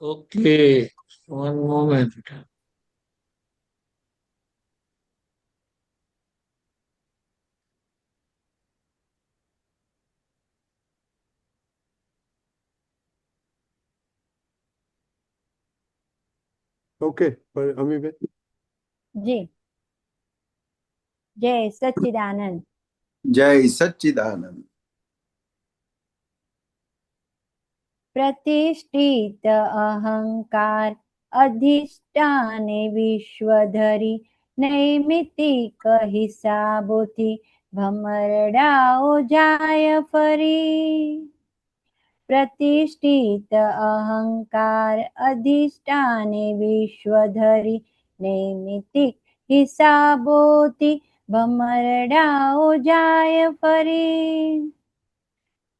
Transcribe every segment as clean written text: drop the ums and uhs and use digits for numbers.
Okay, one moment. Okay पर अमी भाई। जी। जय सच्चिदानंद। जय सच्चिदानंद। प्रतिष्ठित अहंकार अधिष्ठाने विश्वधरी नैमितिक हिसाबोથી ભમરડાઓ જાય ફરી। प्रतिष्ठित अहंकार अधिष्ठाने विश्वधरी नैमितिक हिसाबोથી ભમરડાઓ જાય ફરી।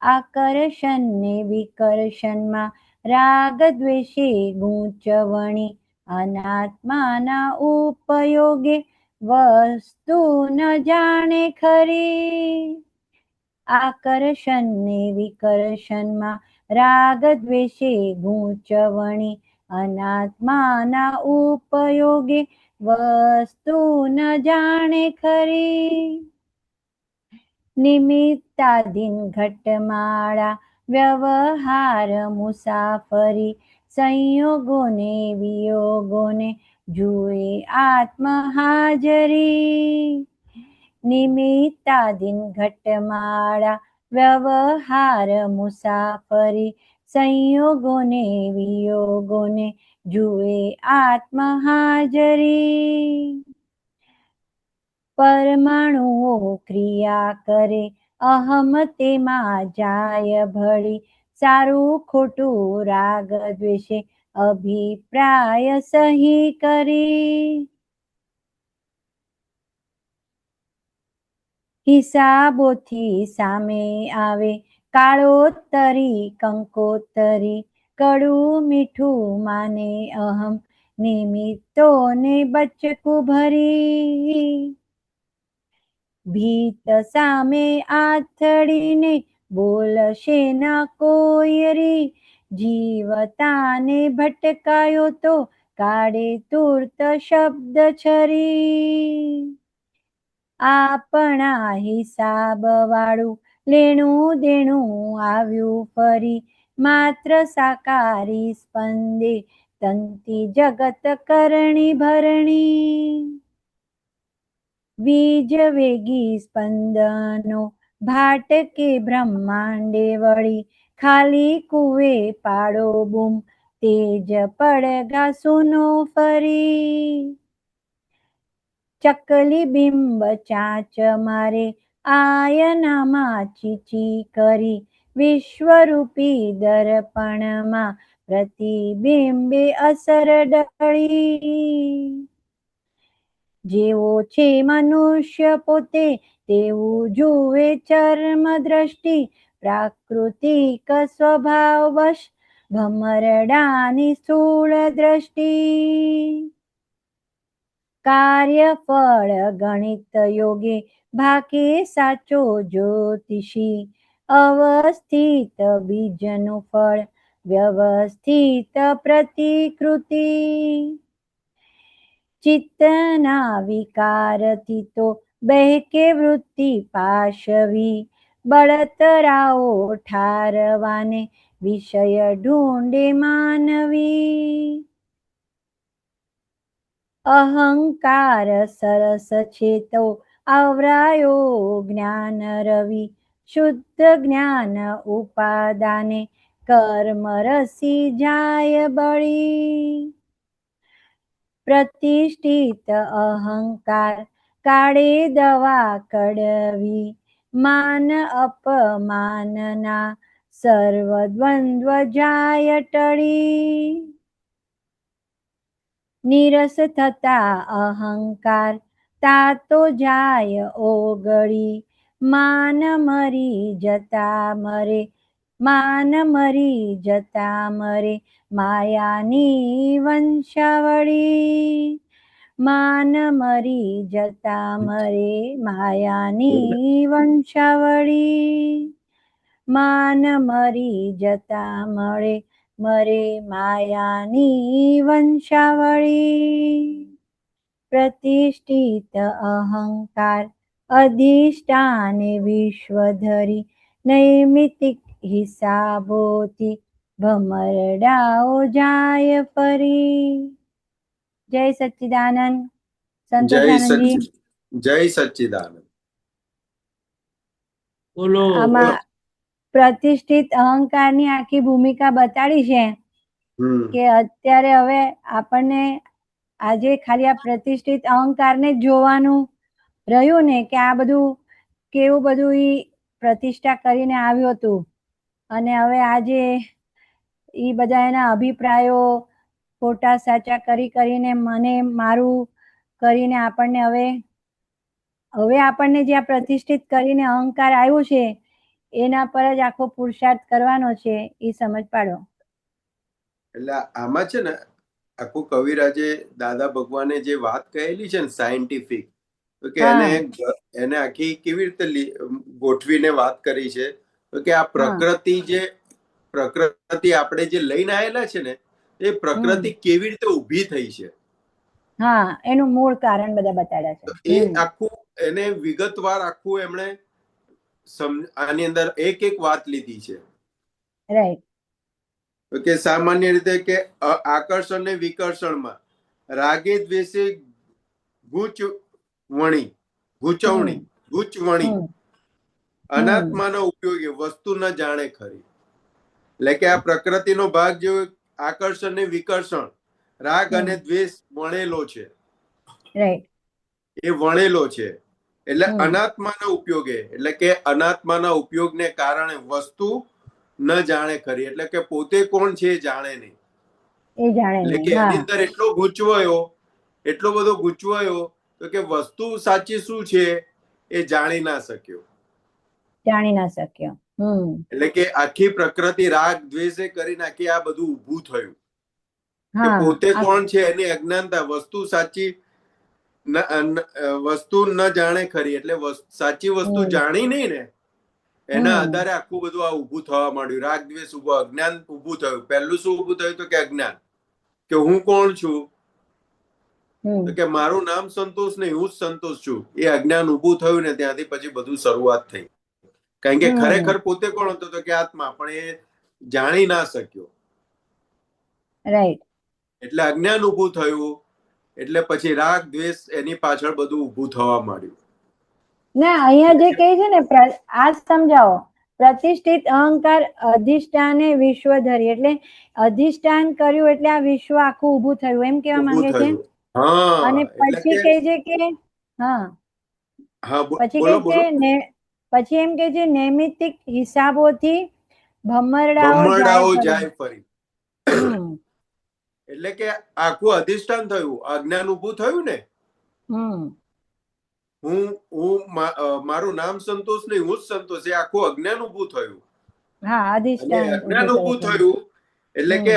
આકર્ષણ ને વિકર્ષણમાં રાગ દ્વેષે ગૂંચવણી અનાત્માના ઉપયોગે વસ્તુ ન જાણે ખરી। આકર્ષણ ને વિકર્ષણમાં રાગ દ્વેષે ગૂંચવણી અનાત્માના ઉપયોગે વસ્તુ ન જાણે ખરી। નિમિત્તાધીન ઘટમાળા વ્યવહાર મુસાફરી સંયોગોને વિયોગોને જુએ આત્મહાજરી। નિમિત્તાધીન ઘટમાળા વ્યવહાર મુસાફરી સંયોગોને વિયોગોને જુએ આત્મહાજરી। પરમાણુઓ ક્રિયા કરે અહમ તેમાં જાય ભળી સારું ખોટું રાગ દ્વેષે અભિપ્રાય સહી કરી। હિસાબોથી સામે આવે કાળોતરી કંકોતરી કડું મીઠું માને અહમ નિમિત્તોને બચકું ભરી। ભીત સામે આથડીને બોલશે ન કોઈ રી જીવતાને ભટકાયો તો કાઢે તુર્ત શબ્દ છરી। આપણા હિસાબ વાળું લેણું દેણું આવ્યું ફરી માત્ર સાકારી સ્પંદે તંતી જગત કરણી ભરણી। વીજ વેગી સ્પંદનો ભાટકે બ્રહ્માંડે વળી ખાલી કુવે પાડો બૂમ તેજ પડઘા સુનો ફરી। ચકલી બિંબ ચાંચ મારે આયનામાં ચીચી કરી વિશ્વરૂપી દર્પણમાં પ્રતિબિંબે અસર ડળી। જેવો છે મનુષ્ય પોતે તેવું જુએ ચર્મ દ્રષ્ટિ પ્રાકૃતિક સ્વભાવવશ ભમરડાની સ્થૂળ દ્રષ્ટિ। કાર્યફળ ગણિત યોગે ભાકે સાચો જ્યોતિષી અવસ્થિત બીજનું ફળ વ્યવસ્થિત પ્રતિકૃતિ। ચિત્તના વિકારથી તો બહેકે વૃત્તિ પાશવી બળતરાઓ ઠારવાને વિષય ઢૂંઢે માનવી। અહંકાર સરસ છે તો આવરાયો જ્ઞાન રવિ શુદ્ધ જ્ઞાન ઉપાદાને કર્મ રસી જાય બળી। પ્રતિષ્ઠિત અહંકાર કાળે દવા કડવી માન અપમાનના સર્વ દ્વંદ્વ જાય ટળી। નીરસ થતા અહંકાર તાતો જાય ઓગળી માન મરી જતા મરે માન મરી જતા મરે માયાની વંશાવળી। માન મરી જતા મરે માયાની વંશાવળી। માન મરી જતા મળે મરે માયાની વંશાવળી પ્રતિષ્ઠિત અહંકાર અધિષ્ઠાને વિશ્વધરી નૈમિતિક હિસાબોથી ભમરડાઓ જાય ફરી. જય સચ્ચિદાનંદ. જય સંતોષાનંદજી, જય સચ્ચિદાનંદ. બોલો આમાં પ્રતિષ્ઠિત અહંકારની આખી ભૂમિકા બતાડી છે કે અત્યારે હવે આપણને આજે ખાલી આ પ્રતિષ્ઠિત અહંકારને જ જોવાનું રહ્યું ને કે આ બધું કેવું બધું ઈ પ્રતિષ્ઠા કરીને આવ્યું હતું અને હવે આજે ઈ બધા એના અભિપ્રાયો ખોટા સાચા કરીને મને મારું કરીને આપણને હવે આપણને જે આ પ્રતિષ્ઠિત કરીને અહંકાર આવ્યું છે એના પર જ આખો પુરુષાર્થ કરવાનો છે એ સમજ પાડો. એટલે આમાં છે ને આખું કવિરાજે દાદા ભગવાને જે વાત કહેલી છે ને સાયન્ટિફિક, તો કે એને આખી કેવી રીતે ગોઠવીને વાત કરી છે તો કે આ પ્રકૃતિ આપણે જે લઈને આવેલા છે ને એ પ્રકૃતિ કેવી રીતે ઊભી થઈ છે. હા, એનું મૂળ કારણ બધા બતાડ્યા છે. એ આખું એને વિગતવાર આખું એમણે આની અંદર એક એક વાત લીધી છે. રાઈટ. કે સામાન્ય રીતે કે આકર્ષણ ને વિકર્ષણમાં રાગે દ્વેષે ગૂંચવણી અનાત્માનો ઉપયોગી વસ્તુ ન જાણે ખરી. એટલે કે આ પ્રકૃતિનો ભાગ જે આકર્ષણ ને વિકર્ષણ રાગ અને દ્વેષ વણેલો છે, એ વણેલો છે. એટલે અનાત્માના ઉપયોગે, એટલે કે અનાત્માના ઉપયોગને કારણે વસ્તુ ન જાણે ખરી, એટલે કે પોતે કોણ છે એ જાણે નહીં. એટલે કે એની અંદર એટલો બધો ગૂંચવાયો તો કે વસ્તુ સાચી શું છે એ જાણી ના શક્યો. એટલે કે આખી પ્રકૃતિ રાગ દ્વેષે કરી નાખી, આ બધું ઊભું થયું કે પોતે કોણ છે એની અજ્ઞાનતા, વસ્તુ સાચી વસ્તુ ન જાણે ખરી, એટલે સાચી વસ્તુ જાણી નહીં ને એના આધારે આખું બધું આ ઊભું થવા માંડ્યું. રાગ દ્વેષ ઉભો, અજ્ઞાન ઊભું થયું. પહેલું શું ઊભું થયું તો કે અજ્ઞાન, કે હું કોણ છું, તો કે મારું નામ સંતોષ નહીં, હું જ સંતોષ છું. એ અજ્ઞાન ઊભું થયું ને ત્યાંથી પછી બધું શરૂઆત થઈ. કારણ કે ખરેખર પોતે કોણ હતો તો કે આત્મા, પણ એ જાણી ના શક્યો. રાઈટ. એટલે અજ્ઞાન ઊભું થયું, એટલે પછી રાગ દ્વેષ એની પાછળ બધું ઊભું થવા માંડ્યું. ના, અહીંયા જે કહે છે ને આ સમજાવો. પ્રતિષ્ઠિત અહંકાર અધિષ્ઠાને વિશ્વ ધરી, એટલે અધિષ્ઠાન કર્યું એટલે આ વિશ્વ આખું ઊભું થયું એમ કેવા માંગે છે. અને પછી કહે છે કે પછી એમ કે છે નૈમિતિક હિસાબોથી ભમરડાઓ જાય ફરી. એટલે કે આખું અધિષ્ઠાન થયું, અજ્ઞાન ઊભું થયું ને. મારું નામ સંતોષ નહીં, હું જ સંતોષ, એ આખું અજ્ઞાન ઊભું થયું. અજ્ઞાન ઊભું થયું એટલે કે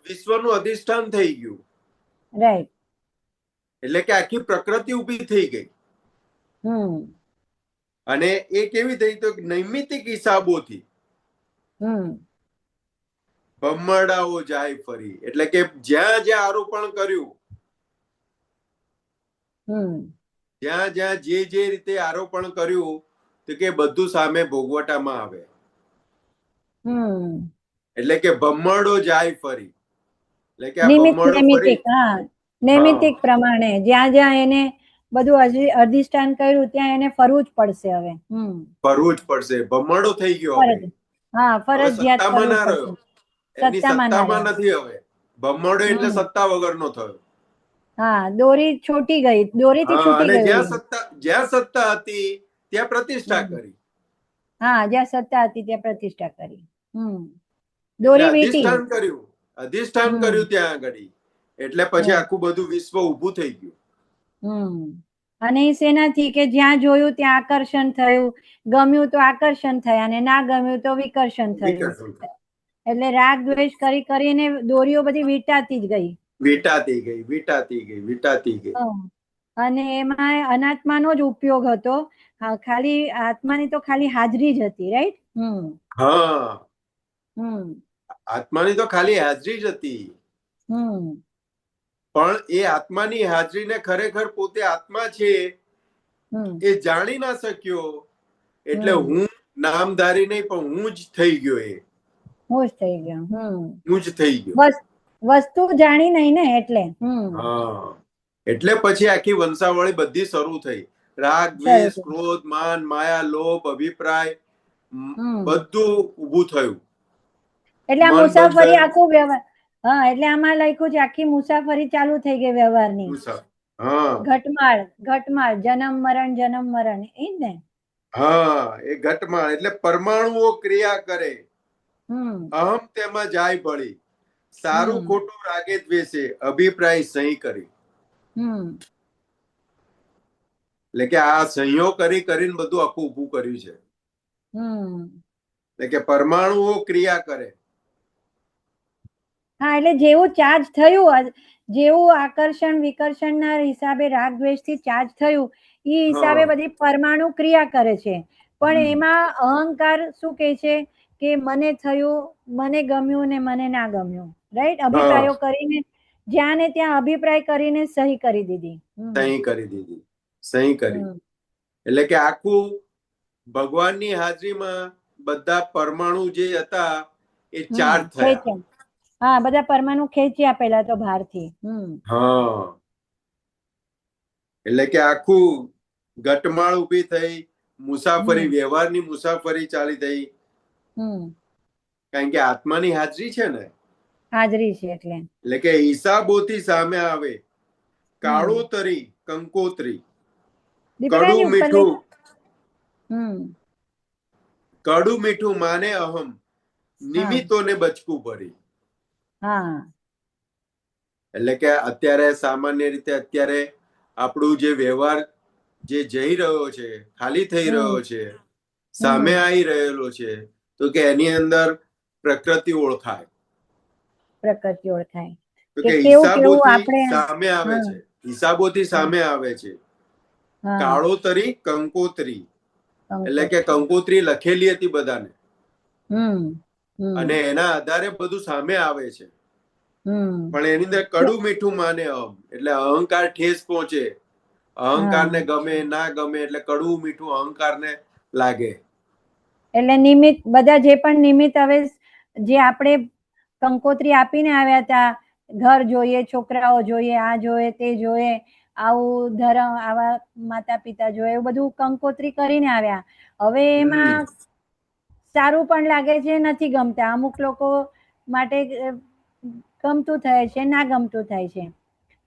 વિશ્વનું અધિષ્ઠાન થઈ ગયું. રાઈટ. એટલે કે આખી પ્રકૃતિ ઊભી થઈ ગઈ. અને એ કેવી થઈ તો નૈમિતિક હિસાબોથી ભમરડાઓ જાય ફરી. એટલે કે જ્યાં જ્યાં આરોપણ કર્યું, જ્યાં જ્યાં જે રીતે આરોપણ કર્યું તો કે બધું સામે ભોગવટામાં આવે. એટલે કે ભમરડો જાય ફરી. એટલે કે નૈમિતિક પ્રમાણે જ્યાં જ્યાં એને બધું અધિષ્ઠાન કર્યું ત્યાં એને ફરવું જ પડશે. હવે ફરવું જ પડશે, ભમરડો થઈ ગયો. ફરજિયાત સત્તામાં નથી. હવે ભમરડો એટલે સત્તા વગરનો થયો. દોરી છૂટી ગઈ, દોરીથી છૂટી ગઈ. જ્યાં સત્તા હતી ત્યાં પ્રતિષ્ઠા કરી. જ્યાં સત્તા હતી ત્યાં પ્રતિષ્ઠા કરી. દોરી વીટી અધિષ્ઠાન કર્યું ત્યાં આગળ. એટલે પછી આખું બધું વિશ્વ ઊભું થઈ ગયું. અને શેનાથી કે જ્યાં જોયું ત્યાં આકર્ષણ થયું, ગમ્યું તો આકર્ષણ થયા અને ના ગમ્યું તો વિકર્ષણ થયું. એટલે રાગ દ્વેષ કરીને દોરીઓ બધી વીટાતી જ ગઈ. વીટાતી ગઈ. અને એમાં અનાત્માનો જ ઉપયોગ હતો. ખાલી આત્માની તો ખાલી હાજરી જ હતી. રાઈટ. આત્માની તો ખાલી હાજરી જ હતી, પણ એ આત્માની હાજરીને ખરેખર પોતે આત્મા છે એ જાણી ના શક્યો, એટલે હું નામધારી નહીં પણ હું જ થઈ ગયો. હું જ થઈ ગયો. હું જ થઈ ગયો. વસ્તુ જાણી નહીં ને એટલે. હા, એટલે પછી આખી વંશાવળી બધી શરૂ થઈ. રાગ, દ્વેષ, ક્રોધ, માન, માયા, લોભ, અભિપ્રાય બધું ઊભું થયું. એટલે આ મુસાફરી આખું વ્યવહાર. હા, એટલે આમાં લખ્યું છે આખી મુસાફરી ચાલુ થઈ ગઈ વ્યવહારની. ઘટમાળ જન્મ મરણ એ જ ને. હા, એ ઘટમાળ એટલે પરમાણુઓ ક્રિયા કરે, અહમ તેમાં જાય ભળી, સારું ખોટું રાગે દ્વેષે અભિપ્રાય સહી કરી. એટલે કે આ સહીઓ કરીને બધું આખું ઊભું કર્યું છે. એટલે કે પરમાણુઓ ક્રિયા કરે. હા, એટલે જેવું ચાર્જ થયું, જેવું આકર્ષણ વિકર્ષણ ના હિસાબે રાગ દ્વેષ થી ચાર્જ થયું એ હિસાબે બધી પરમાણુ ક્રિયા કરે છે. પણ એમાં અહંકાર શું કે છે કે મને થયું, મને ગમ્યું ને મને ના ગમ્યું, રાઈટ? અભિપ્રાયો કરીને જ્યાં ને ત્યાં અભિપ્રાય કરીને સહી કરી દીધી. સહી કરી. એટલે કે આખું ભગવાનની હાજરીમાં બધા પરમાણુ જે હતા એ ચાર્જ થયા. હા, બધા પરમાણુ ખેંચ્યા પેલા તો બહારથી. હા, એટલે કે આખું ઘટમાળ ઉભી થઈ, મુસાફરી, વ્યવહારની મુસાફરી ચાલી થઈ. કારણ કે આત્માની હાજરી છે ને, હાજરી છે એટલે કે હિસાબોથી સામે આવે, કાળોતરી કંકોત્રી, કડું મીઠું માને અહમ, નિમિત્તોને બચકું ભરી. એટલે કે અત્યારે સામાન્ય રીતે અત્યારે આપણું જે વ્યવહાર જે જઈ રહ્યો છે, ખાલી થઈ રહ્યો છે, સામે આવી રહેલો છે, તો કે એની અંદર પ્રકૃતિ ઓળખાય. તો કે હિસાબોથી સામે આવે છે, હિસાબોથી સામે આવે છે. કાળોતરી કંકોત્રી, એટલે કે કંકોત્રી લખેલી હતી બધાને, અને એના આધારે બધું સામે આવે છે. પણ એની અંદર કડું મીઠું માને અહમ, એટલે અહંકાર ઠેસ પહોંચે, અહંકારને ગમે ના ગમે એટલે કડવું મીઠું અહંકારને લાગે. એટલે નિમિત્ત, બધા જે પણ નિમિત્ત હવે જે આપણે કંકોત્રી આપીને આવ્યા હતા, ઘર જોઈએ, છોકરાઓ જોઈએ, આ જોઈએ, તે જોઈએ, આવું ધર્મ, આવા માતા પિતા જોઈએ, એવું બધું કંકોત્રી કરીને આવ્યા. હવે એમાં સારું પણ લાગે છે, નથી ગમતા. અમુક લોકો માટે ગમતું થાય છે, ના ગમતું થાય છે.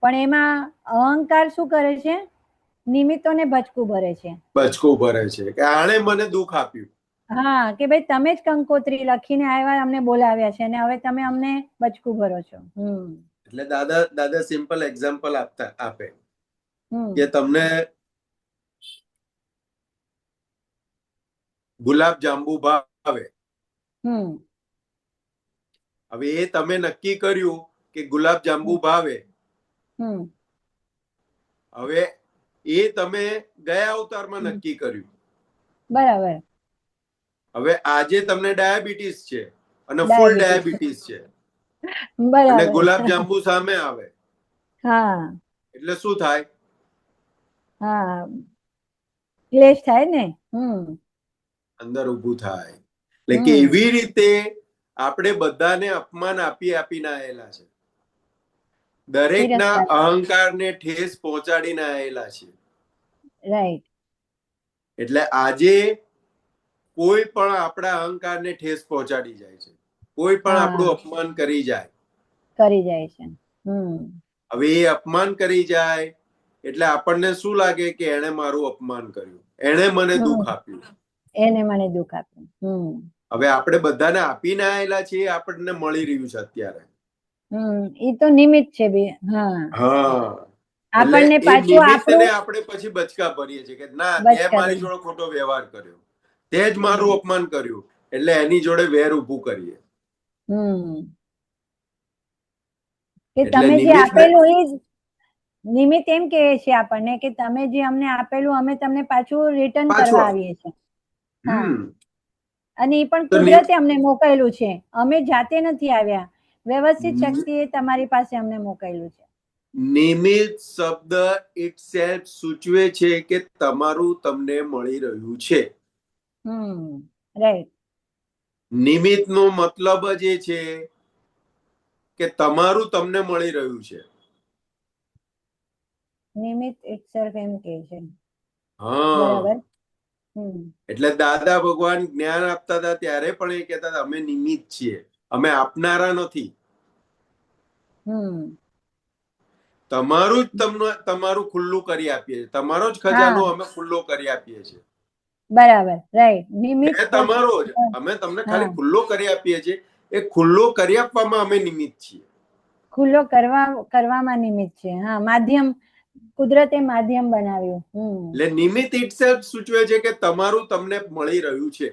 પણ એમાં અહંકાર શું કરે છે? નિમિત્તોને બચકું ભરે છે. કે આણે મને દુઃખ આપ્યું. હા, કે ભાઈ તમે જ કંકોત્રી લખીને આવ્યા, અમને બોલાવ્યા છે, અને હવે તમે અમને બચકું ભરો છો. એટલે દાદા સિમ્પલ એક્ઝામ્પલ આપે કે તમને ગુલાબ જાંબુ ભાવે, હવે એ તમે નક્કી કર્યું કે ગુલાબ જાંબુ ભાવે, હવે એ તમે ગયા અવતારમાં નક્કી કર્યું. બરાબર. હવે આજે તમને ડાયાબિટીસ છે અને ફૂલ ડાયાબિટીસ છે, અને ગુલાબ જાંબુ સામે આવે, એટલે શું થાય? ક્લેશ થાય ને, અંદર ઉભું થાય. એટલે કે એવી રીતે આપણે બધાને અપમાન આપીને આવેલા છે, દરેકના અહંકારને ઠેસ પહોંચાડીને આવેલા છે. રાઈટ. એટલે આજે કોઈ પણ આપણા અહંકારને ઠેસ પહોંચાડી જાય છે, કોઈ પણ આપણું અપમાન કરી જાય છે. હવે એ અપમાન કરી જાય એટલે આપણને શું લાગે કે એણે મારું અપમાન કર્યું, એણે મને દુઃખ આપ્યું. હવે આપણે બધાને આપીને આવેલા છીએ, આપણને મળી રહ્યું છે અત્યારે. એ તો નિમિત્ત છે. આપણને પાછું આપણે પછી બચકા ભરીએ છીએ કે ના, તે મારી જોડે ખોટો વ્યવહાર કર્યો, તે જ મારું અપમાન કર્યું, એટલે એની જોડે વેર ઉભું કરીએ. કે તમે જે આપેલું એ જ નિમિત્ત એમ કહે છે આપણને કે તમે જે અમને આપેલું અમે તમને પાછું રિટર્ન કરવા આવીએ છીએ. અને એ પણ તો કુદરતે અમને મોકલેલું છે, અમે જાતે નથી આવ્યા. વ્યવસ્થિત શક્તિએ તમારી પાસે અમને મોકલેલું છે. નિમિત્ત શબ્દ ઇટસેલ્ફ સૂચવે છે કે તમારું તમને મળી રહ્યું છે. રાઈટ. નિમિત્તનો મતલબ જ એ છે કે તમારું તમને મળી રહ્યું છે. નિમિત્ત ઇટસેલ્ફ એમ કે છે. હા, બરાબર. એટલે દાદા ભગવાન જ્ઞાન આપતા હતા ત્યારે પણ એ કહેતા હતા અમે નિમિત્ત છીએ, અમે આપનારા નથી. તમારું જ તમને તમારું ખુલ્લું કરી આપીએ છીએ, તમારો જ ખજાનો અમે ખુલ્લો કરી આપીએ છીએ. બરાબર, રાઈટ. નિમિત્ત તમારો જ, અમે તમને ખાલી ખુલ્લો કરી આપીએ છીએ. એ ખુલ્લો કરી આપવામાં અમે નિમિત્ત છીએ. ખુલ્લો કરવામાં નિમિત્ત છે. હા, માધ્યમ, કુદરતે માધ્યમ બનાવ્યું. એટલે નિમિત્ત ઇટસેલ્ફ સૂચવે છે કે તમારું તમને મળી રહ્યું છે.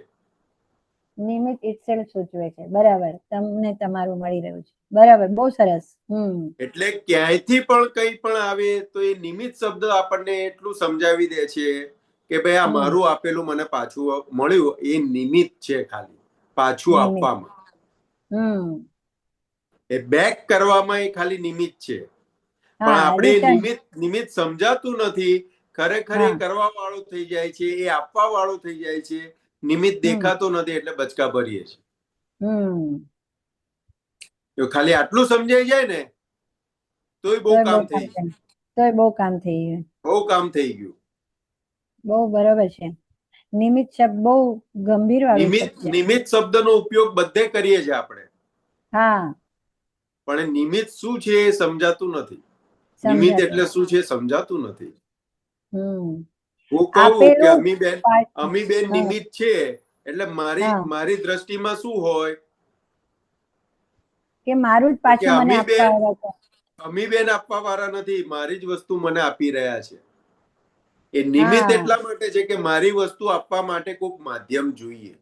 નિમિત્ત ઇટસેલ્ફ સૂચવે છે. બરાબર, તમને તમારું મળી રહ્યું છે. બરાબર, બહુ સરસ. એટલે ક્યાંયથી પણ કંઈ પણ આવે તો એ નિમિત્ત શબ્દ આપણને એટલું સમજાવી દે છે કે ભાઈ આ મારું આપેલું મને પાછું મળ્યું, એ નિમિત્ત છે, ખાલી પાછું આપવામાં. એ બેક કરવામાં એ ખાલી નિમિત્ત છે. પણ આપણે નિમિત્ત સમજાતું નથી. ખરેખર એ કરવા વાળું થઈ જાય છે, એ આપવા વાળું થઈ જાય છે. નિમિત્ત દેખાતું નથી એટલે બચકા ભરીએ છીએ. જો ખાલી આટલું સમજાઈ જાય ને તોય બહુ કામ થઈ ગયું. બહુ કામ થઈ ગયું. બહુ કામ થઈ ગયું. બહુ બરાબર છે. નિમિત્ત શબ્દ બહુ ગંભીર વાળું છે. નિમિત્ત શબ્દનો ઉપયોગ બધે કરીએ છીએ આપણે. હા, પણ નિમિત્ત શું છે એ સમજાતું નથી. નિમિત્ત એટલે શું છે સમજાતું નથી. હું કહું કે અમીબેન નિમિત્ત છે એટલે મારી દ્રષ્ટિમાં શું હોય કે મારું જ પાછું મને આપવા આવ્યા છે. અમીબેન આપવા વાળા નથી, મારી જ વસ્તુ મને આપી રહ્યા છે. એ નિમિત્ત એટલા માટે છે કે મારી વસ્તુ આપવા માટે કોઈક માધ્યમ જોઈએ.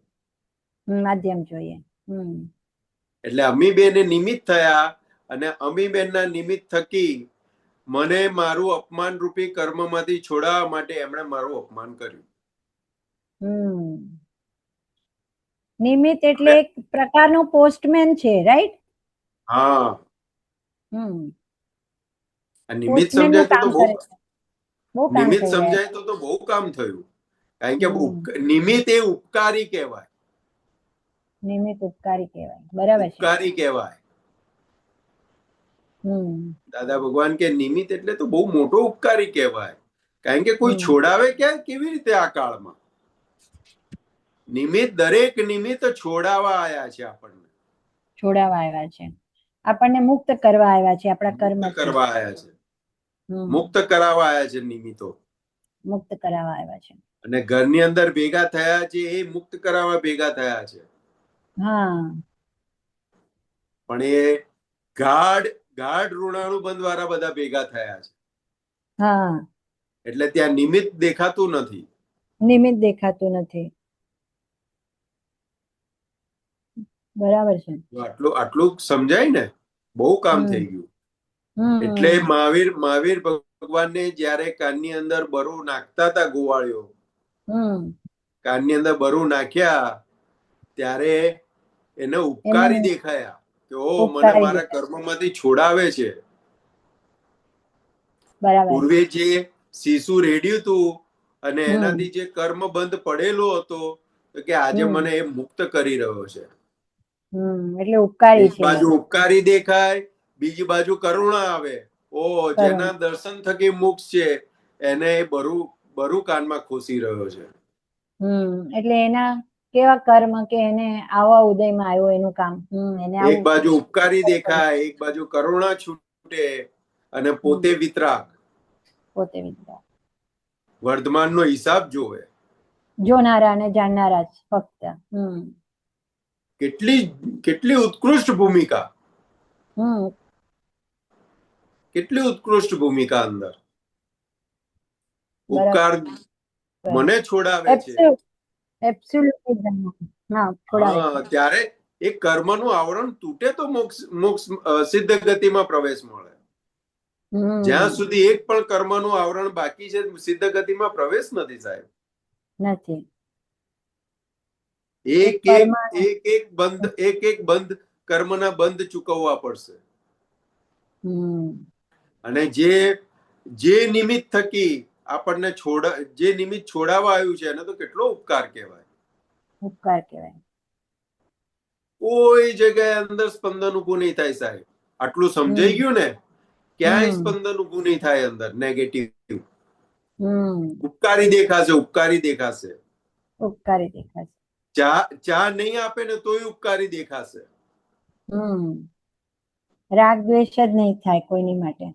માધ્યમ જોઈએ. એટલે અમીબેન એ નિમિત્ત થયા અને અમીબેનના નિમિત્ત થકી મને મારું અપમાન રૂપી કર્મમાંથી છોડાવવા માટે એમણે મારું અપમાન કર્યું. નિમિત્ત એટલે એક પ્રકારનું પોસ્ટમેન છે, રાઈટ? હા. નિમિત્ત સમજાય તો બહુ કામ થયું. કારણ કે નિમિત્ત એ ઉપકારી કહેવાય. નિમિત્ત ઉપકારી કહેવાય. બરાબર છે. ઉપકારી કહેવાય. દાદા ભગવાન કે નિમિત્ત એટલે તો બહુ મોટો ઉપકારી કહેવાય. કારણ કે કોઈ છોડાવે ક્યાં કેવી રીતે આ કાળમાં? નિમિત્ત, દરેક નિમિત્ત છોડાવા આવ્યા છે આપણને. છોડાવા આવ્યા છે. આપણને મુક્ત કરવા આવ્યા છે આપણા કર્મ કરવા આવ્યા છે. મુક્ત કરાવવા આવ્યા છે નિમિત્તો. મુક્ત કરાવવા આવ્યા છે. અને ઘરની અંદર ભેગા થયા છે એ મુક્ત કરાવવા ભેગા થયા છે. પણ એ ગાઢ ઋણાનુબંધ વાળા બધા ભેગા થયા છે. એટલે ત્યાં નિમિત્ત દેખાતું નથી. નિમિત્ત દેખાતું નથી. બરાબર છે. આટલું સમજાય ને બહુ કામ થઈ ગયું. એટલે મહાવીર ભગવાનને જયારે કાનની અંદર બરુ નાખતા હતા ગોવાળીઓ, કાનની અંદર બરુ નાખ્યા ત્યારે એને ઉપકારી દેખાયા કે ઓ મને મારા કર્મમાંથી છોડાવે છે. પૂર્વે જે શીશુ રેડ્યું હતું અને એનાથી જે કર્મ બંધ પડેલો હતો કે આજે મને એ મુક્ત કરી રહ્યો છે. એટલે ઉપકારી છે. એક બાજુ ઉપકારી દેખાય, બીજી બાજુ કરુણા આવે. ઓ જેના દર્શન થકી મોક્ષ છે એને બરુ કાનમાં ખોસી રહ્યો છે. એટલે એના કેવા કર્મ કે એને આવા ઉદયમાં આવ્યો એનું કામ. એક બાજુ ઉપકારી દેખાય, એક બાજુ કરુણા છૂટે અને પોતે વિતરાગ. વર્ધમાનનો હિસાબ જોવે. જોનારા અને જાણનારા જ ફક્ત. કેટલી ઉત્કૃષ્ટ ભૂમિકા. કેટલી ઉત્કૃષ્ટ ભૂમિકા અંદર. ઉપકાર મને છોડાવે છે. ત્યારે એ કર્મનું આવરણ તૂટે તો મોક્ષ સિદ્ધ ગતિમાં પ્રવેશ મળે. જ્યાં સુધી એક પણ કર્મનું આવરણ બાકી છે સિદ્ધ ગતિમાં પ્રવેશ નથી સાહેબ. નથી. એક કર્મ એક બંધ કર્મના બંધ ચૂકવવા પડશે. અને જે નિમિત્ત થકી આપણને જે નિમિત્ત છોડાવવા આવ્યું છે એને તો કેટલો ઉપકાર કહેવાય. ઉપકાર કહેવાય. કોઈ જગ્યાએ અંદર સ્પંદન ઉભું નહીં થાય સાહેબ. આટલું સમજાઈ ગયું ને? ક્યાંય સ્પંદન ઉભું નહીં થાય અંદર નેગેટિવ. ઉપકારી દેખાશે, ઉપકારી દેખાશે. ઉપકારી દેખાશે. ચા નહીં આપે ને તોય ઉપકારી દેખાશે. રાગ દ્વેષ જ નહીં થાય કોઈની માટે.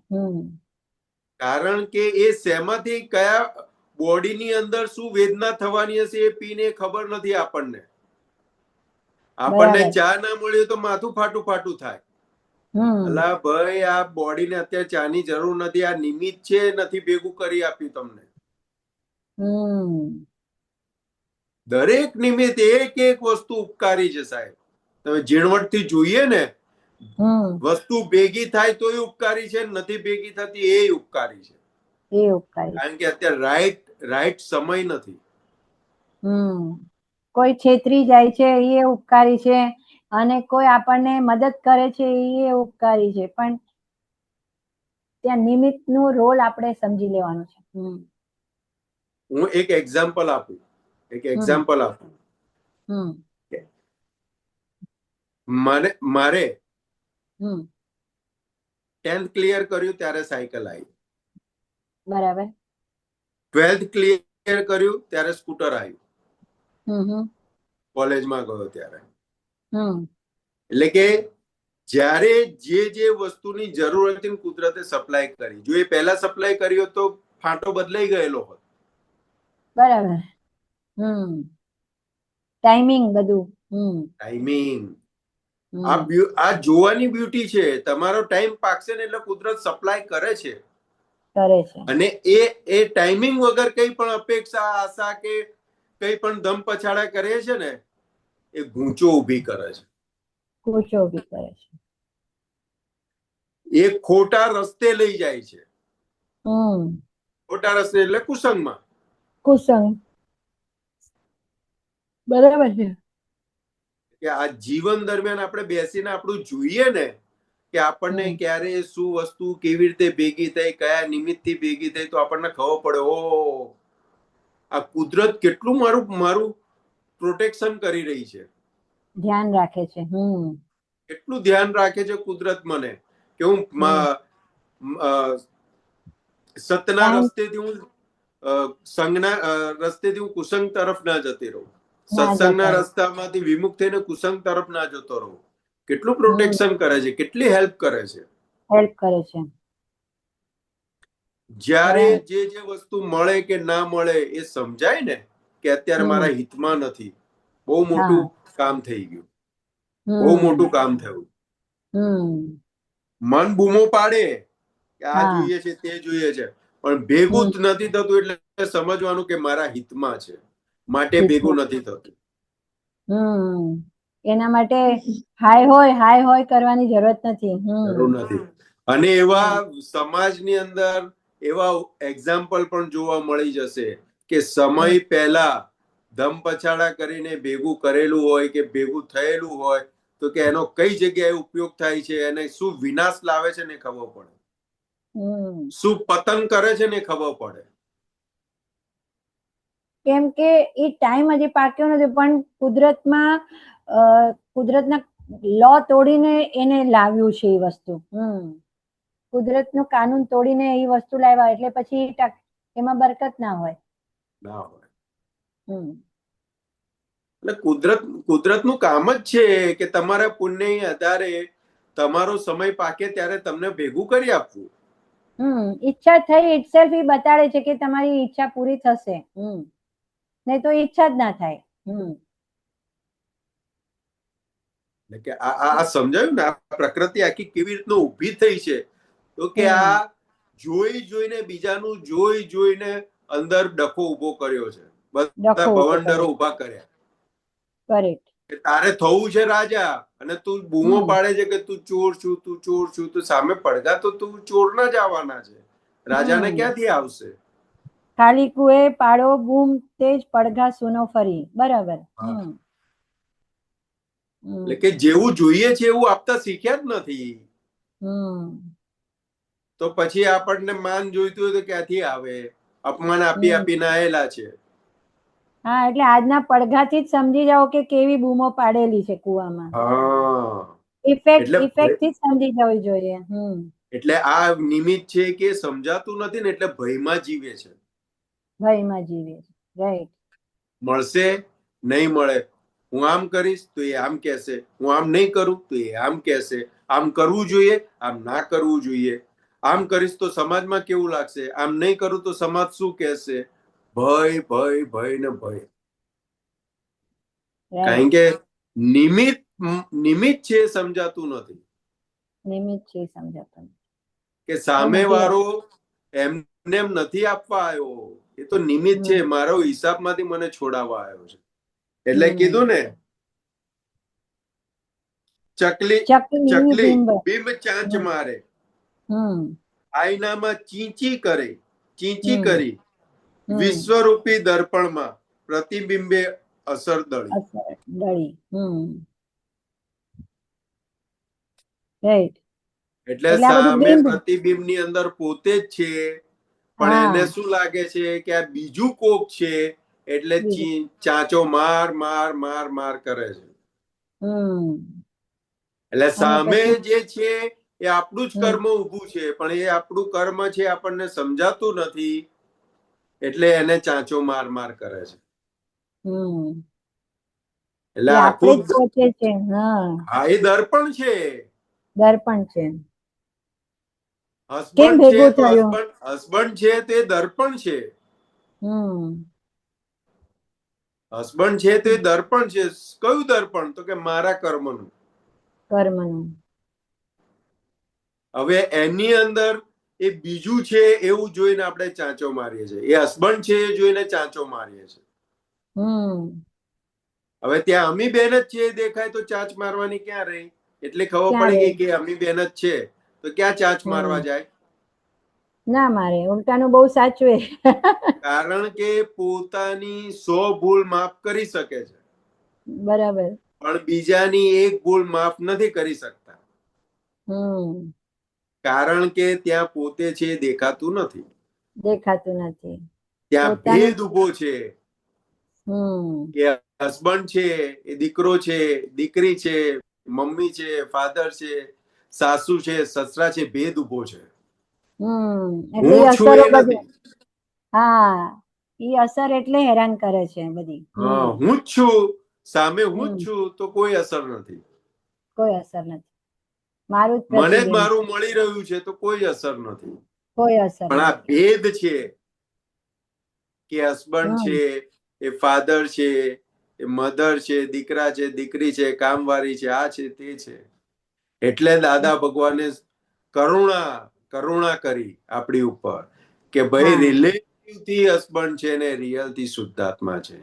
કારણ કે એ શેમાંથી કયા બોડીની અંદર શું વેદના થવાની હશે એ પીને ખબર નથી આપણને. આપણને ચા ના મળ્યું તો માથું ફાટું ફાટું થાય. અલા ભાઈ, આ બોડીને અત્યારે ચાની જરૂર નથી, આ નિમિત્ત છે, નથી ભેગું કરી આપ્યું તમને. દરેક નિમિત્ત એક વસ્તુ ઉપકારી છે સાહેબ. તમે ઝીણવટથી જોઈએ ને, વસ્તુ ભેગી થાય તોય ઉપકારી છે, નથી ભેગી થતી એ ઉપકારી છે. કારણ કે અત્યારે રાઈટ સમય નથી. કોઈ છેતરી જાય છે એ ઉપકારી છે, અને કોઈ આપણને મદદ કરે છે એ ઉપકારી છે, પણ ત્યાં નિમિત્ત નું રોલ આપણે સમજી લેવાનું છે. હું એક એક્ઝામ્પલ આપું. મારે 10th ક્લિયર કર્યું ત્યારે સાયકલ આવી. બરાબર. 12th ક્લિયર કર્યું ત્યારે સ્કૂટર આવ્યું. કોલેજમાં ગયો ત્યારે. એટલે કે જ્યારે જે વસ્તુની જરૂર હતી કુદરતે સપ્લાય કરી. જો એ પહેલા સપ્લાય કર્યો તો ફાંટો બદલાઈ ગયેલો હોત. બરાબર. ટાઈમિંગ બધું. ટાઈમિંગ. આ જોવાની બ્યુટી છે. તમારો ટાઈમ પાકશે ને એટલે કુદરત સપ્લાય કરે છે. અને એ ટાઈમિંગ વગર કઈ પણ અપેક્ષા, આશા કે કઈ પણ દમ પછાડા કરે છે ને, એ ગૂંચો ઉભી કરે છે. એ ખોટા રસ્તે લઈ જાય છે. ખોટા રસ્તે એટલે કુસંગ. બરાબર છે. કે આ જીવન દરમિયાન આપણે બેસીને આપણું જોઈએ ને કે આપણને ક્યારે શું વસ્તુ કેવી રીતે ભેગી થઈ, કયા નિમિત્તથી ભેગી થઈ, તો આપણને ખબર પડે, ઓ આ કુદરત કેટલું મારું પ્રોટેક્શન કરી રહી છે, ધ્યાન રાખે છે. કેટલું ધ્યાન રાખે છે કુદરત મને, કે હું સતના રસ્તેથી હું સંગના રસ્તેથી હું કુસંગ તરફ ના જતી રહું, સત્સંગના રસ્તામાંથી વિમુખ થઈને કુસંગ તરફ ના જતો રહું. કેટલું પ્રોટેક્શન કરે છે, કેટલી હેલ્પ કરે છે. જ્યારે જે વસ્તુ મળે કે ના મળે એ સમજાય ને કે અત્યારે મારા હિતમાં નથી, બહુ મોટું કામ થઈ ગયું, બહુ મોટું કામ થયું. મન બૂમો પાડે કે આ જોઈએ છે, તે જોઈએ છે, પણ ભેગું જ નથી થતું, એટલે સમજવાનું કે મારા હિતમાં છે, માટે ભેગું નથી થતું. એના માટે હાય હોય કરવાની જરૂરત નથી. અને એવા સમાજની અંદર એવા એક્ઝામ્પલ પણ જોવા મળી જશે કે સમય પહેલા ધમ પછાડા કરીને ભેગું કરેલું હોય કે ભેગું થયેલું હોય તો કે એનો કઈ જગ્યાએ ઉપયોગ થાય છે, એને શું વિનાશ લાવે છે ને ખબર પડે, શું પતન કરે છે ને ખબર પડે. કેમ કે એ ટાઈમ હજી પાક્યો નથી, પણ કુદરતના લો તોડીને એને લાવ્યું છે એ વસ્તુ. કુદરતનું કાનૂન તોડીને એ વસ્તુ લાવ્યા, એટલે પછી એમાં બરકત ના હોય. એટલે કુદરતનું કામ જ છે કે તમારા પુણ્યના આધારે તમારો સમય પાકે ત્યારે તમને ભેગું કરી આપવું. ઈચ્છા થઈ ઇટસેલ્ફ એ બતાડે છે કે તમારી ઈચ્છા પૂરી થશે, નહીં તો ઈચ્છા જ ના થાય. એટલે કે આ સમજાયું ને, આ પ્રકૃતિ આખી કેવી રીતનો ઊભી થઈ છે, તો કે આ જોઈને બીજાનું જોઈને અંદર ડખો ઉભો કર્યો છે, બધા ભવંડરો ઉભા કર્યા. કે તારે થવું છે રાજા, અને તું બૂમો પાડે છે કે તું ચોર છું, તો સામે પડઘા તો તું ચોર ના જ આવવાના છે, રાજાને ક્યાંથી આવશે? ખાલી કુએ પાડો બૂમ, તેજ પડઘા સુનો ફરી. બરાબર. એટલે કે જેવું જોઈએ છે એવું આપતા શીખ્યા જ નથી. તો પછી આપણને માન જોઈતું હોય તો ક્યાંથી આવે? અપમાન આપી આપીને આયેલા છે. હા, એટલે આજના પડઘાથી જ સમજી જાઓ કે કેવી બૂમો પાડેલી છે કુવામાં. હા, ઇફેક્ટ એટલે થી જ સમજી જવી જોઈએ. એટલે આ નિમિત્ત છે કે સમજાતું નથી ને એટલે ભયમાં જીવે છે. ભયમાં જીવે છે. રાઈટ. મળશે નહીં મળે, હું આમ કરીશ તો એ આમ કહેશે, હું આમ નહીં કરું તો એ આમ કહેશે, આમ કરવું જોઈએ, આમ ના કરવું જોઈએ, આમ કરીશ તો સમાજમાં કેવું લાગશે, આમ નહીં કરું તો સમાજ શું કહેશે? ભય ભય ભય ને ભય. કારણ કે નિમિત્ત છે સમજાતું નથી. નિમિત્ત છે સમજાતું કે સામે વાળો એમને એમ નથી આપવા આવ્યો, એ તો નિમિત્ત છે, મારો હિસાબમાંથી મને છોડાવવા આવ્યો છે. એટલે કીધું ને, ચકલી બિંબ ચાંચ મારે, આઈનામાં ચીંચી કરે, ચીંચી કરી, વિશ્વરૂપી દર્પણમાં પ્રતિબિંબે અસર દળી. એટલે સામે પ્રતિબિંબ ની અંદર પોતે જ છે, પણ એને શું લાગે છે કે આ બીજું કોક છે, એટલે ચાંચો માર માર માર માર કરે છે. એટલે સામે જે છે એ આપણું જ કર્મ ઊભું છે, પણ એ આપણું કર્મ છે આપણને સમજાતું નથી, એટલે એને ચાંચો માર માર કરે છે. એટલે આખું હા, એ દર્પણ છે. દર્પણ છે. હસબન્ડ છે તો હસબન્ડ છે તે દર્પણ છે. હસબન્ડ છે તે દર્પણ છે. કયું દર્પણ? તો કે મારા કર્મનું. હવે એની અંદર એ બીજું છે એવું જોઈને આપણે ચાંચો મારીએ છીએ. એ હસબન્ડ છે એ જોઈને ચાંચો મારીએ છીએ. હવે ત્યાં અમી બેન જ છે દેખાય તો ચાંચ મારવાની ક્યાં રહી? એટલે ખબર પડી ગઈ કે અમી બેન જ છે, તો ક્યાં ચાંચ મારવા જાય? ના મારે, ઉલટાનું બહુ સાચવે. કારણ કે પોતાની 100 ભૂલ માફ કરી શકે છે, બરાબર, પણ બીજાની એક ભૂલ માફ નથી કરી શકતા. કારણ કે ત્યાં પોતે છે દેખાતું નથી. ત્યાં ભેદ ઉભો છે. કે હસબન્ડ છે, એ દીકરો છે, દીકરી છે, મમ્મી છે, ફાધર છે, સાસુ છે, સસરા છે, ભેદ ઉભો છે. હું છું એ નથી. હા, ઈ અસર એટલે હેરાન કરે છે બધી. હું જ છું, સામે હું જ છું, તો કોઈ અસર નથી. કોઈ અસર નથી. મારું મને જ મારું મળી રહ્યું છે તો કોઈ અસર નથી. કોઈ અસર પણ આ ભેદ છે કે હસબન્ડ છે, એ ફાધર છે, એ મધર છે, દીકરા છે, દીકરી છે, કામવાળી છે, આ છે તે છે. એટલે દાદા ભગવાને કરુણા કરી આપણી ઉપર કે ભાઈ રિલેટિવ થી હસબન્ડ છે ને રિયલ થી શુદ્ધાત્મા છે.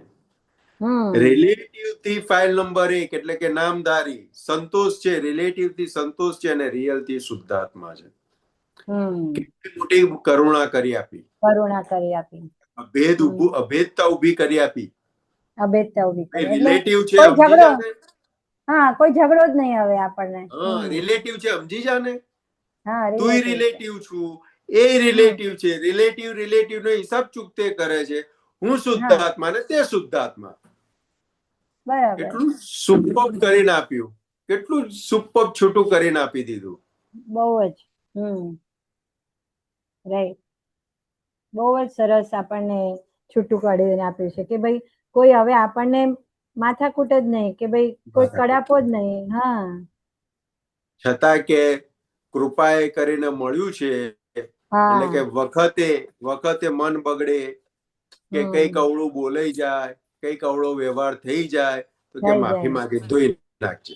રિલેટિવ થી ફાઇલ નંબર 1 એટલે કે નામધારી સંતોષ છે, રિલેટિવ થી સંતોષ છે અને રિયલ થી શુદ્ધાત્મા છે. કેટલી મોટી કરુણા કરી આપી. અભેદતા ઉભી કરી આપી. રિલેટિવ છે સમજી જાને. હા, કોઈ ઝઘડો જ નહીં હવે આપણને. રિલેટિવ છે સમજી જાને. તું રિલેટિવ છું, એ રિલેટિવ છે, રિલેટિવ નો હિસાબ ચૂકતે કરે છે. હું શુદ્ધાત્મા ને તે શુદ્ધાત્મા. કેટલું સુપર કરીને આપ્યું, કેટલું સુપર છૂટું કરીને આપી દીધું. બહુ જ રાઈટ, બહુ જ સરસ આપણને છૂટું કાઢીને આપ્યું છે કે ભાઈ કોઈ હવે આપણને માથાકૂટ જ નહીં, કે ભાઈ કોઈ કડાપો જ નહીં. હા, છતાં કે કૃપા એ કરીને મળ્યું છે, એટલે કે વખતે મન બગડે કે કઈક અવળું બોલાઈ જાય, કઈક અવળો વ્યવહાર થઈ જાય તો કે માફી માંગે, ધોઈ નાખજે.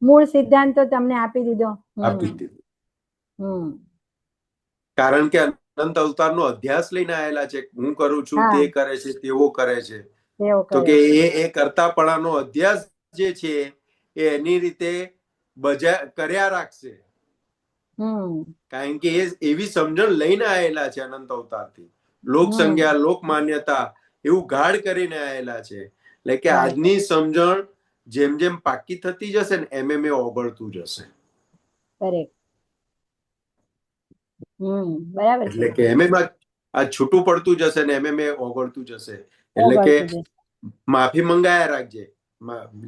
મૂળ સિદ્ધાંત તો તમને આપી દીધો. કારણ કે અનંત અવતારનો અધ્યાસ લઈને આવેલા છે. હું કરું છું, તે કરે છે, તેવો કરે છે. તો કે એ કરતાપણાનો અધ્યાસ જે છે એ એની રીતે કર્યા રાખશે. કારણ કે એ એવી સમજણ લઈને આવેલા છે અનંત અવતારથી. લોક સંજ્ઞા, લોક માન્યતા એવું ગાઢ કરીને આવેલા છે. એટલે કે આજની સમજણ જેમ જેમ પાકી થતી જશે ને એમ એ ઓગળતું જશે. કરેક્ટ. બરાબર છે. એટલે કે એમ આ છૂટું પડતું જશે ને એમ એ ઓગળતું જશે. એટલે કે ઓગળતું જશે. માફી મંગાયા રાખજે.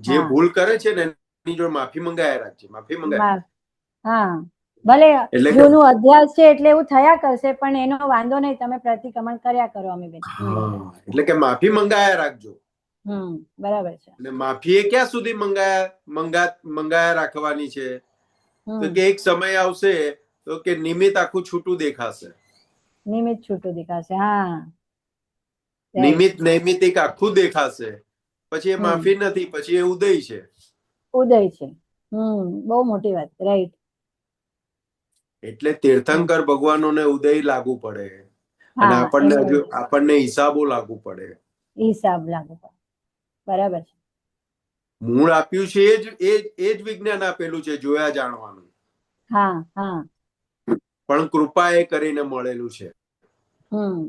જે હા. ભૂલ કરે છે ને એની જોડે માફી મંગાયા રાખજે. માફી મંગાય. હા, ભલે એટલે કે જૂનું અભ્યાસ છે એટલે એવું થયા કરશે, પણ એનો વાંધો નહીં, તમે પ્રતિક્રમણ કર્યા કરો. અમે બેન. હા, એટલે કે માફી મંગાયા રાખજો. બરાબર છે. અને માફી એ ક્યાં સુધી મંગાયા રાખવાની છે? તો કે એક સમય આવશે તો કે નિમિત્ત આખું છૂટું દેખાશે. નિમિત્ત છૂટું દેખાશે. હા, નૈમિત્તિક આખું દેખાશે. પછી એ માફી નથી, પછી એ ઉદય છે. ઉદય છે. બહુ મોટી વાત. રાઈટ. એટલે તીર્થંકર ભગવાનોને ઉદય લાગુ પડે અને હા, આપણને હિસાબો લાગુ પડે. હિસાબ લાગુ પડે. બરાબર છે. મૂળ આપ્યું છે એ જ વિજ્ઞાન આપેલું છે, જોયા જાણવાનું. હા, હા. પણ કૃપા એ કરીને મળેલું છે. હમ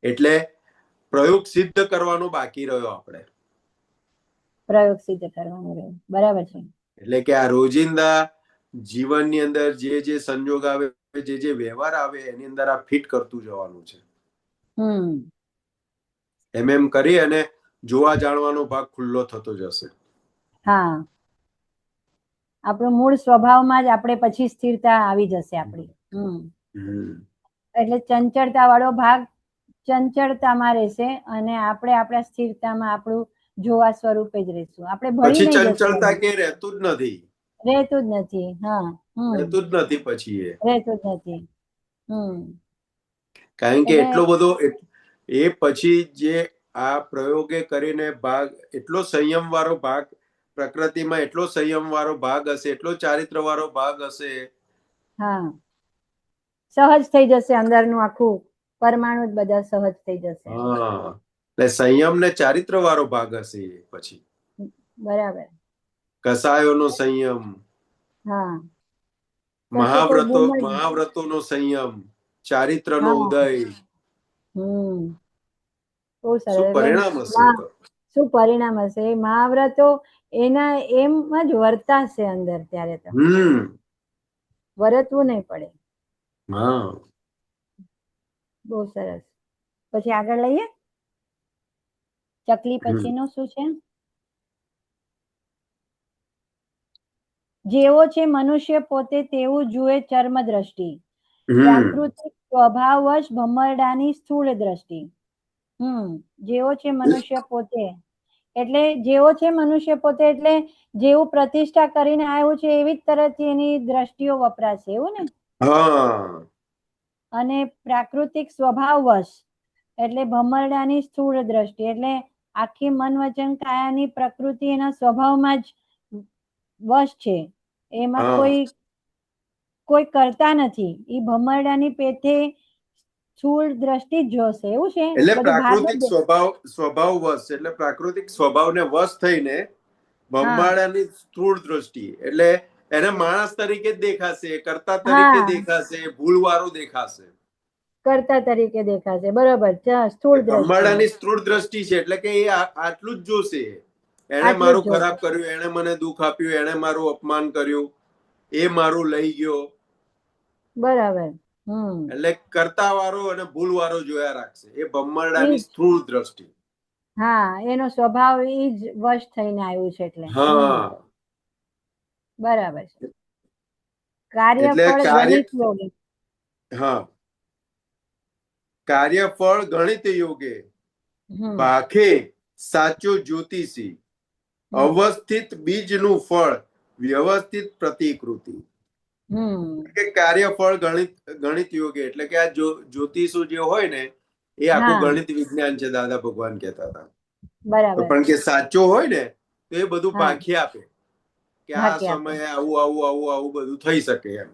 એટલે પ્રયોગ સિદ્ધ કરવાનો બાકી રહ્યો આપણે. પ્રયોગ સિદ્ધ કરવાનું રહ્યું. બરાબર છે. એટલે કે આ રોજિંદા જીવનની અંદર જે સંજોગ આવે, જે વ્યવહાર આવે એની અંદર આ ફિટ કરતું જવાનું છે. એમ કરી અને જોવા જાણવાનો ભાગ ખુલ્લો થતો જશે. હા, આપણું મૂળ સ્વભાવમાં જ આપણે પછી સ્થિરતા આવી જશે આપણી. એટલે ચંચળતા વાળો ભાગ ચંચળતામાં રહેશે અને આપણે આપણા સ્થિરતામાં આપણું જોવા સ્વરૂપે જ રહેશું. આપણે ભળી પછી નહીં ચંચળતા જશું. કે રહેતું જ નથી. રહેતું જ નથી. હા, રહેતું જ નથી પછી રહેતું જ નથી. કારણ કે એટલે એટલો બધો એ પછી જે આ પ્રયોગે કરીને ભાગ, એટલો સંયમ વાળો ભાગ પ્રકૃતિમાં, એટલો સંયમ વાળો ભાગ હશે, એટલો ચારિત્ર વાળો ભાગ હશે. હા, સહજ થઈ જશે. અંદરનું આખું પરમાણુ જ બધા સહજ થઈ જશે. હા, એટલે સંયમ ને ચારિત્ર વાળો ભાગ હશે પછી. બરાબર. કસાયોનો સંયમ, હા, પછી મહાવ્રતોનો સંયમ, ચારિત્રનો હા. ઉદય. બહુ સરસ. શું એટલે પરિણામ હશે તો. શું પરિણામ હશે? એ મહાવ્રતો એના એમ જ વર્તાશે અંદર. ત્યારે તો વર્તવું નહીં પડે. હા, બહુ સરસ. પછી આગળ લઈએ. ચકલી પછીનું શું છે? જેવો છે મનુષ્ય પોતે તેવું જુએ ચર્મ દ્રષ્ટિ, પ્રાકૃતિક સ્વભાવવશ ભમરડાની સ્થૂળ દ્રષ્ટિ. જેવો છે મનુષ્ય પોતે એટલે જેવો છે મનુષ્ય પોતે એટલે જેવું પ્રતિષ્ઠા કરીને આવ્યું છે એવી જ તરફથી એની દ્રષ્ટિઓ વપરાશે. એવું ને? હા. અને પ્રાકૃતિક સ્વભાવવશ એટલે ભમરડાની સ્થૂળ દ્રષ્ટિ એટલે આખી મન વચન કાયાની પ્રકૃતિ એના સ્વભાવમાં જ વશ છે. એમાં કોઈ કરતા નથી. એ ભમરડાની પેથે સ્થૂળ દ્રષ્ટિ જ જોશે. એવું છે? એટલે બધું ભાગ પ્રાકૃતિક સ્વભાવ વશ, એટલે પ્રાકૃતિક સ્વભાવને વશ થઈને ભમરડાની સ્થૂળ દ્રષ્ટિ, એટલે એને માણસ તરીકે જ દેખાશે, કર્તા તરીકે દેખાશે, ભૂલવાળો દેખાશે. કર્તા તરીકે દેખાશે. બરોબર. સ્થૂળ દ્રષ્ટિ, ભમરડાની સ્થૂળ દ્રષ્ટિ છે. એટલે કે એ આટલું જ જોશે. એને મારું ખરાબ કર્યું, એને મને દુઃખ આપ્યું, એને મારું અપમાન કર્યું, એ મારું લઈ ગયો. બરાબર. એટલે કર્તા વાળો અને ભૂલ વાળો જોયા રાખશે. એ ભમરડાની સ્થૂળ દ્રષ્ટિ. હા, એનો સ્વભાવ એ જ વશ થઈને આવ્યું છે. એટલે બરાબર છે. કાર્યફળ ગણિત યોગે. હા, કાર્યફળ ગણિત યોગે ભાખે સાચો જ્યોતિષી, અવસ્થિત બીજનું ફળ વ્યવસ્થિત પ્રતિકૃતિ. કાર્યફળ ગણિત યોગે એટલે કે આ જ્યોતિષો જે હોય ને એ આખું ગણિત વિજ્ઞાન છે. દાદા ભગવાન કહેતા હતા. બરાબર. પણ કે સાચો હોય ને તો એ બધું ભાખી આપે કે આ સમયે આવું આવું આવું આવું બધું થઈ શકે એમ.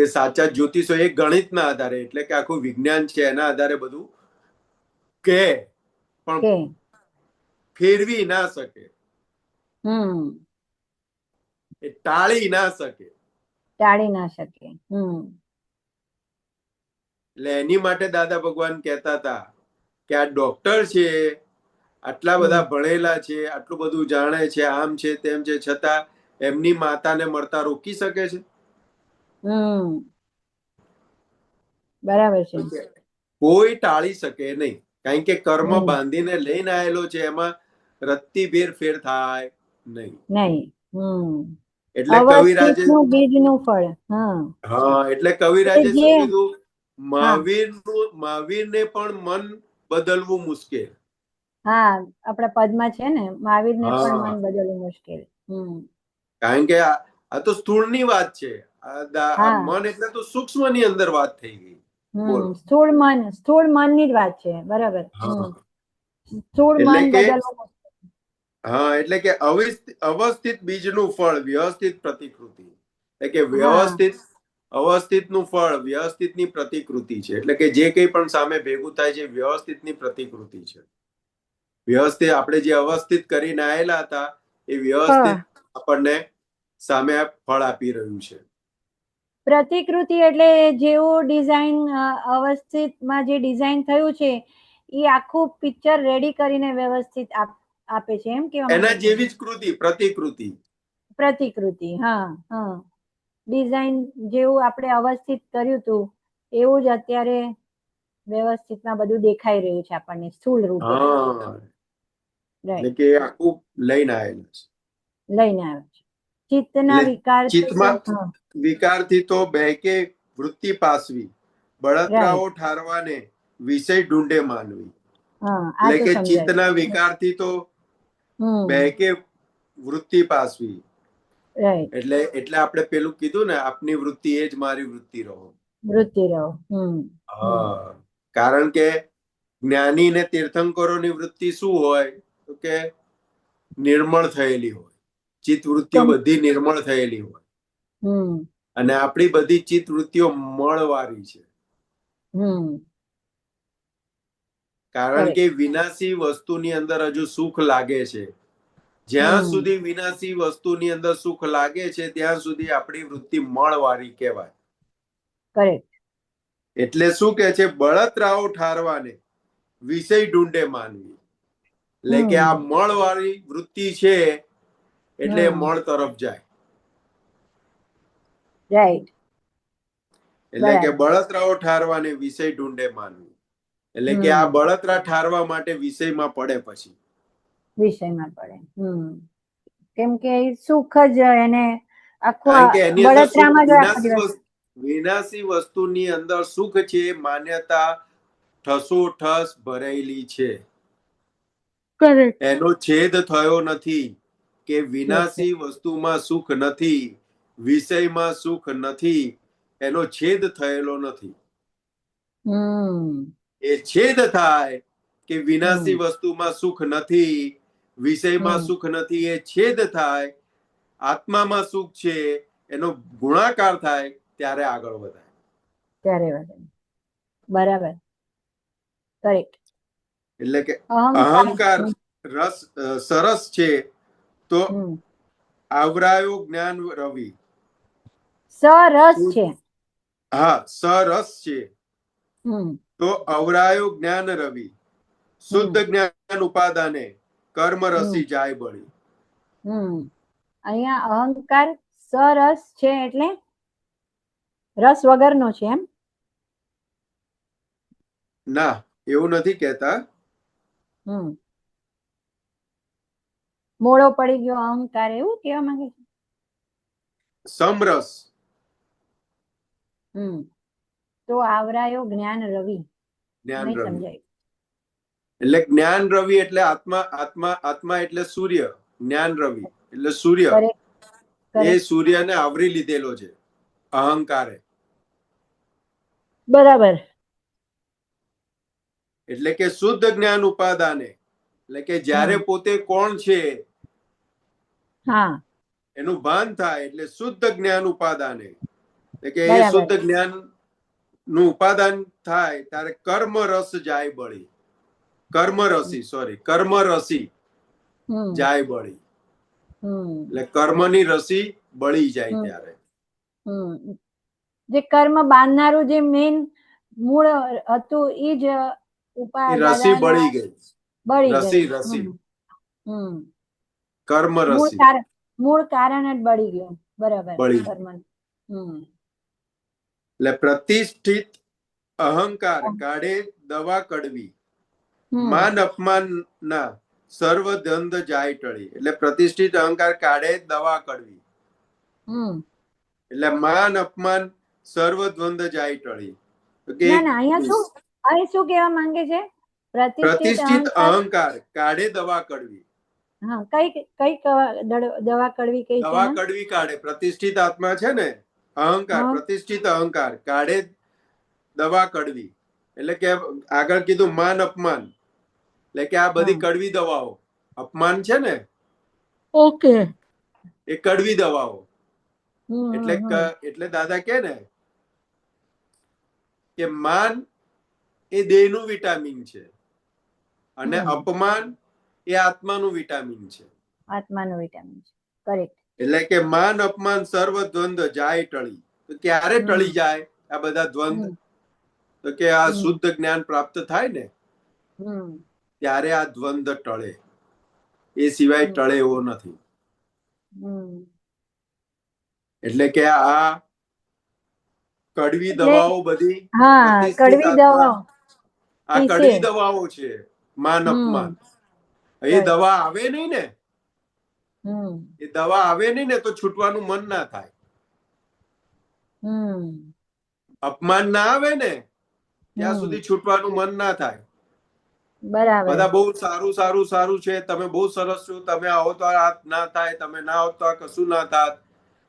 એ સાચા જ્યોતિષો એ ગણિતના આધારે, એટલે કે આખું વિજ્ઞાન છે એના આધારે બધું કે પણ ફેરવી ના શકે, એ ટાળી ના શકે. એટલે એની માટે દાદા ભગવાન કહેતા હતા કે આ ડોક્ટર છે આટલા બધા ભણેલા છે, આટલું બધું જાણે છે, આમ છે તેમ છે, છતાં એમની માતાને મળતા રોકી શકે છે? બરાબર છે. કોઈ ટાળી શકે નહીં, કારણ કે કર્મ હમ. બાંધીને લઈને આવેલો છે, એમાં રત્તી ફેર થાય નહીં. નહીં. એટલે કવિરાજે અવસ્થિતનું બીજનું ફળ. એટલે કવિરાજે જે શું કીધું? હા મહાવીરને પણ મન બદલવું મુશ્કેલ. હા આપણા પદમાં છે ને, મહાવીરને પણ હા, મન બદલવું મુશ્કેલ. કારણ કે આ તો સ્થૂળની વાત છે. આ હા મન એટલે તો સૂક્ષ્મની અંદર વાત થઈ ગઈ. બોલો. સ્થૂળ મનની જ વાત છે. બરાબર. હા. સ્થૂળ એટલે મન કે બદલવું મુશ્કેલ. એટલે કે અવસ્થિત બીજનું ફળ વ્યવસ્થિત પ્રતિકૃતિ. એટલે કે હા અવસ્થિતનું ફળ વ્યવસ્થિતની પ્રતિકૃતિ છે. એટલે કે જે કંઈ પણ સામે ભેગું થાય છે, વ્યવસ્થિતની પ્રતિકૃતિ છે. વ્યવસ્થિત આપણે જે અવસ્થિત કરીને આવેલા હતા, એ વ્યવસ્થિત આપણને સામે ફળ આપી રહ્યું છે. પ્રતિકૃતિ એટલે જેવું ડિઝાઇન અવસ્થિતમાં જે ડિઝાઇન થયું છે, એ આખું પિક્ચર રેડી કરીને વ્યવસ્થિત આપે છે, એમ કેવા એના માંગે છે? જેવી જ કૃતિ, પ્રતિકૃતિ. હા ડિઝાઇન જેવું આપણે અવસ્થિત કર્યું હતું એવું જ અત્યારે વ્યવસ્થિતમાં બધું દેખાઈ રહ્યું છે આપણને સ્થૂળ રૂપે. એટલે કે આખું લઈને આવેલું છે. લઈને આવે છે. ચિત્તના વિકાર ચિત્તમાં વિકારથી તો બહેકે વૃત્તિ પાસવી, બળતરાઓ ઠારવાને વિષય ઢૂંઢે માનવી. એટલે કે ચિત્તના વિકારથી તો બહેકે વૃત્તિ પાસવી. એટલે આપણે પેલું કીધું ને, આપની વૃત્તિ એ જ મારી વૃત્તિ રહો. કારણ કે જ્ઞાની ને તીર્થંકરોની વૃત્તિ શું હોય? તો કે નિર્મળ થયેલી હોય. ચિત્ત વૃત્તિઓ બધી નિર્મળ થયેલી હોય. અને આપણી બધી ચિત્ત વૃત્તિઓ મળવાળી છે. કારણ કે વિનાશી વસ્તુની અંદર હજુ સુખ લાગે છે. જ્યાં સુધી વિનાશી વસ્તુની અંદર સુખ લાગે છે, ત્યાં સુધી આપણી વૃત્તિ મળવાળી કહેવાય. એટલે શું કે છે? બળતરાઓ ઠારવાને વિષય ઢૂંઢે માનવી. એટલે કે આ મળવાળી વૃત્તિ છે, એટલે મળ તરફ જાય. એટલે કે બળતરાઓ ઠારવાને વિષય ઢૂંઢે માનવી. એટલે કે આ બળતરા ઠારવા માટે વિષયમાં પડે. પછી વિષયમાં પડે. કેમ કે સુખ જ એને કારણ કે એની અંદર બળતરામાં વિનાશી વસ્તુની અંદર સુખ છે, માન્યતા ઠસોઠસ ભરેલી છે. એનો છેદ થયો નથી કે વિનાશી વસ્તુમાં સુખ નથી, વિષયમાં સુખ નથી. એનો છેદ થયેલો નથી. એ છેદ થાય કે વિનાશી વસ્તુમાં સુખ નથી, વિષયમાં સુખ નથી. એ છેદ થાય, આત્મામાં સુખ છે, એનો ગુણાકાર થાય, ત્યારે આગળ વધાય. બરાબર. એટલે કે અહંકાર સરસ છે, તો આવરાયો જ્ઞાન રવિ. સરસ છે. સરસ છે, તો અવરાયો જ્ઞાન રવિ. શુદ્ધ જ્ઞાન ઉપાદાને કર્મ રસી જાય બળી. અહીંયા અહંકાર સરસ છે એટલે રસ વગરનો છે, એમ? ના, એવું નથી કહેતા. મોળો પડી ગયો અહંકાર, એવું કેવા માંગે છે? સમરસ. તો આવરાયો જ્ઞાન રવિ. જ્ઞાન રવિ એટલે જ્ઞાન રવિ એટલે આત્મા એટલે સૂર્ય. જ્ઞાન રવિ એટલે સૂર્ય. એ સૂર્યને આવરી લીધેલો છે અહંકારે. બરાબર. એટલે કે શુદ્ધ જ્ઞાન ઉપાદાને, એટલે કે જ્યારે પોતે કોણ છે એનું ભાન થાય, એટલે શુદ્ધ જ્ઞાન ઉપાદાને. એટલે કે એ શુદ્ધ જ્ઞાન નું ઉપાદાન થાય ત્યારે કર્મ રસ જાય બળી. કર્મ રસી જાય બળી. એટલે કર્મની રસી બળી જાય ત્યારે. જે કર્મ બાંધનારું જે મેન મૂળ હતું, એ જ રસી બળી ગઈ. બળી રસી ગયું. રસી હમ કર્મ મૂળ રસી કારણ મૂળ કારણ જ બળી ગયું. બરાબર. બળી. કર્મ. હમ એટલે પ્રતિષ્ઠિત અહંકાર કાઢે દવા કડવી, હમ માન અપમાન ના સર્વ દ્વંદ જાય ટળી. એટલે પ્રતિષ્ઠિત અહંકાર કાઢે દવા કડવી, હમ એટલે માન અપમાન સર્વ દ્વંદ જાય ટળી. તો કે ના અહીં શું કહેવા માંગે છે? પ્રતિષ્ઠિત અહંકાર કાઢે દવા કડવી. હા, કઈ દવા કડવી કઈ છે? દવા કડવી કાઢે. પ્રતિષ્ઠિત આત્મા છે ને, અહંકાર, હા. પ્રતિષ્ઠિત અહંકાર કાઢે દવા કડવી. એટલે કે આગળ કીધું માન અપમાન, એટલે કે આ બધી કડવી દવાઓ, અપમાન છે ને ઓકે, એ કડવી દવાઓ. એટલે દાદા કે ને કે માન એ દેહનું વિટામિન છે અને અપમાન એ આત્માનું વિટામિન છે. આત્માનું વિટામિન છે. કરેક્ટ. એટલે કે માન અપમાન સર્વ દ્વંદ જાય ટળી. તો ક્યારે ટળી જાય આ બધા દ્વંદ? તો કે આ શુદ્ધ જ્ઞાન પ્રાપ્ત થાય ને ત્યારે આ દ્વંદ ટળે. એ સિવાય ટળે એવો નથી. એટલે કે આ કડવી દવાઓ બધી કડવી દવાઓ આ કડવી દવાઓ છે. માન અપમાન એ દવા આવે નહીં ને, એ દવા આવે નહીં ને તો છૂટવાનું મન ના થાય. અપમાન ના આવે ને ત્યાં સુધી છૂટવાનું મન ના થાય. બરાબર. બધા બહુ સારું સારું સારું છે, તમે બહુ સરસ છો, તમે આવો તો આ ના થાય, તમે ના આવો તો આ કશું ના થાય.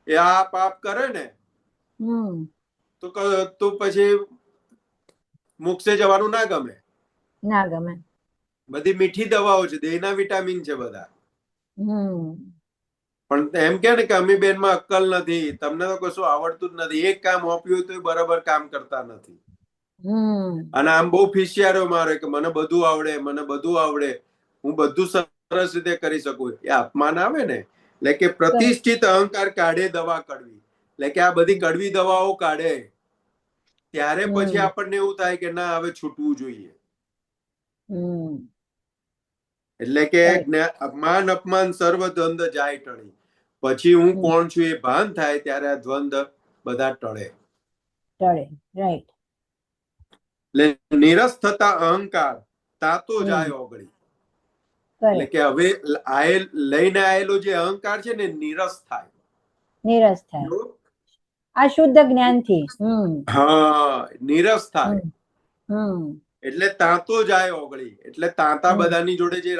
એ આ પાપ કરે ને તો પછી મોક્ષે જવાનું ના ગમે. ના ગમે. બધી મીઠી દવાઓ છે, દેહના વિટામિન છે બધા. પણ એમ કે ને કે અમી બેન માં અક્કલ નથી, તમને તો કશું આવડતું જ નથી, એક કામ આપ્યું તો બરાબર કામ કરતા નથી. અને આમ બહુ ફિશિયારો મારે કે મને બધું આવડે, મને બધું આવડે, હું બધું સરસ રીતે કરી શકું. એ અપમાન આવે ને, એટલે કે પ્રતિષ્ઠિત અહંકાર કાઢે દવા કડવી. એટલે કે આ બધી કડવી દવાઓ કાઢે ત્યારે પછી આપણને એવું થાય કે ના હવે છૂટવું જોઈએ. એટલે કે માન અપમાન સર્વ દ્વંદ જાય ટળી. પછી હું કોણ છું એ ભાન થાય ત્યારે આ દ્વંદ બધા ટળે. રાઈટ. એટલે નિરસ થતા અહંકાર તાતો જાય ઓગળી. એટલે કે હવે લઈને આવેલો જે અહંકાર છે ને નિરસ થાય. નિરસ થાય આ શુદ્ધ જ્ઞાનથી. હા, નિરસ થાય. એટલે તાતો જાય ઓગળી. એટલે તાંતા બધાની જોડે જે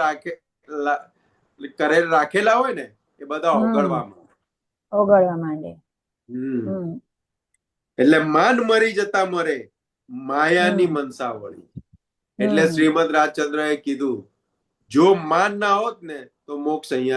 રાખેલા હોય ને એ બધા ઓગળવા માંડે. એટલે માન મરી જતા મરે, માયાની મનસા વળી. એટલે શ્રીમદ રાજચંદ્ર એ કીધું જો માન ના હોત ને તો મોક્ષ અહીંયા